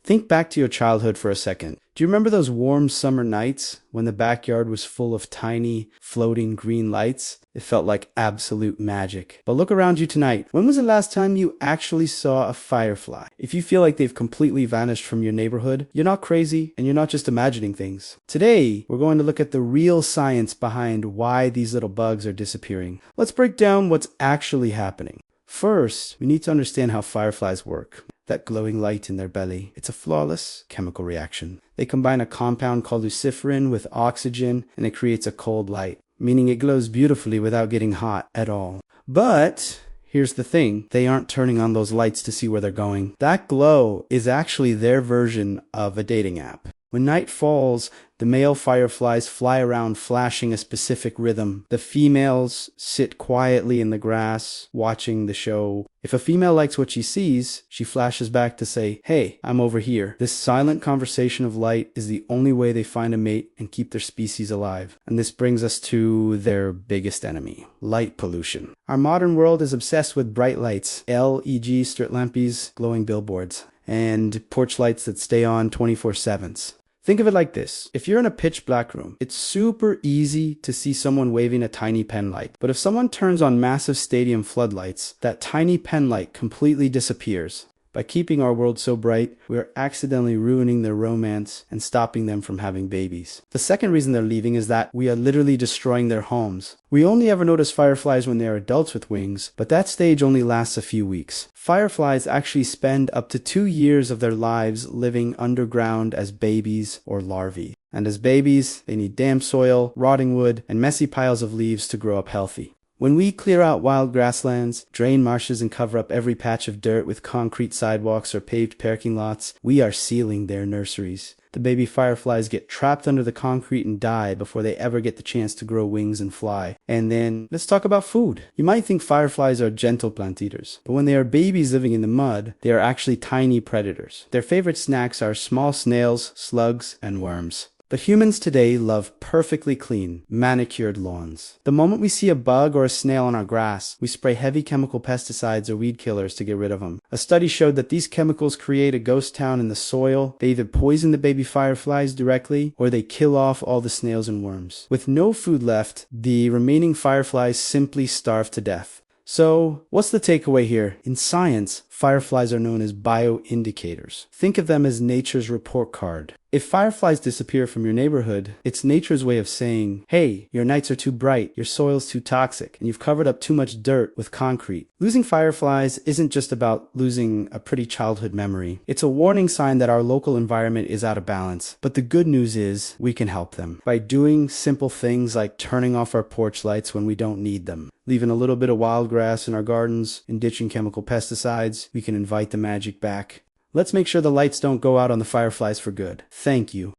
Think back to your childhood for a second. Do you remember those warm summer nights when the backyard was full of tiny, floating green lights? It felt like absolute magic. But look around you tonight. When was the last time you actually saw a firefly? If you feel like they've completely vanished from your neighborhood, you're not crazy and you're not just imagining things. Today, we're going to look at the real science behind why these little bugs are disappearing. Let's break down what's actually happening. First, we need to understand how fireflies work. That glowing light in their belly. It's a flawless chemical reaction. They combine a compound called luciferin with oxygen and it creates a cold light, meaning it glows beautifully without getting hot at all. But here's the thing, they aren't turning on those lights to see where they're going. That glow is actually their version of a dating app. When night falls, the male fireflies fly around flashing a specific rhythm. The females sit quietly in the grass, watching the show. If a female likes what she sees, she flashes back to say, "Hey, I'm over here." This silent conversation of light is the only way they find a mate and keep their species alive. And this brings us to their biggest enemy, light pollution. Our modern world is obsessed with bright lights, LED street lampies, glowing billboards, and porch lights that stay on 24/7s. Think of it like this. If you're in a pitch black room, it's super easy to see someone waving a tiny pen light. But if someone turns on massive stadium floodlights, that tiny pen light completely disappears. By keeping our world so bright, we are accidentally ruining their romance and stopping them from having babies. The second reason they're leaving is that we are literally destroying their homes. We only ever notice fireflies when they are adults with wings, but that stage only lasts a few weeks. Fireflies actually spend up to 2 years of their lives living underground as babies or larvae. And as babies, they need damp soil, rotting wood, and messy piles of leaves to grow up healthy. When we clear out wild grasslands, drain marshes, and cover up every patch of dirt with concrete sidewalks or paved parking lots, we are sealing their nurseries. The baby fireflies get trapped under the concrete and die before they ever get the chance to grow wings and fly. And then, let's talk about food. You might think fireflies are gentle plant eaters, but when they are babies living in the mud, they are actually tiny predators. Their favorite snacks are small snails, slugs, and worms. But humans today love perfectly clean, manicured lawns. The moment we see a bug or a snail on our grass, we spray heavy chemical pesticides or weed killers to get rid of them. A study showed that these chemicals create a ghost town in the soil. They either poison the baby fireflies directly, or they kill off all the snails and worms. With no food left, the remaining fireflies simply starve to death. So, what's the takeaway here? In science, fireflies are known as bioindicators. Think of them as nature's report card. If fireflies disappear from your neighborhood, it's nature's way of saying, "Hey, your nights are too bright, your soil's too toxic, and you've covered up too much dirt with concrete." Losing fireflies isn't just about losing a pretty childhood memory. It's a warning sign that our local environment is out of balance. But the good news is, we can help them by doing simple things like turning off our porch lights when we don't need them, leaving a little bit of wild grass in our gardens, and ditching chemical pesticides. We can invite the magic back. Let's make sure the lights don't go out on the fireflies for good. Thank you.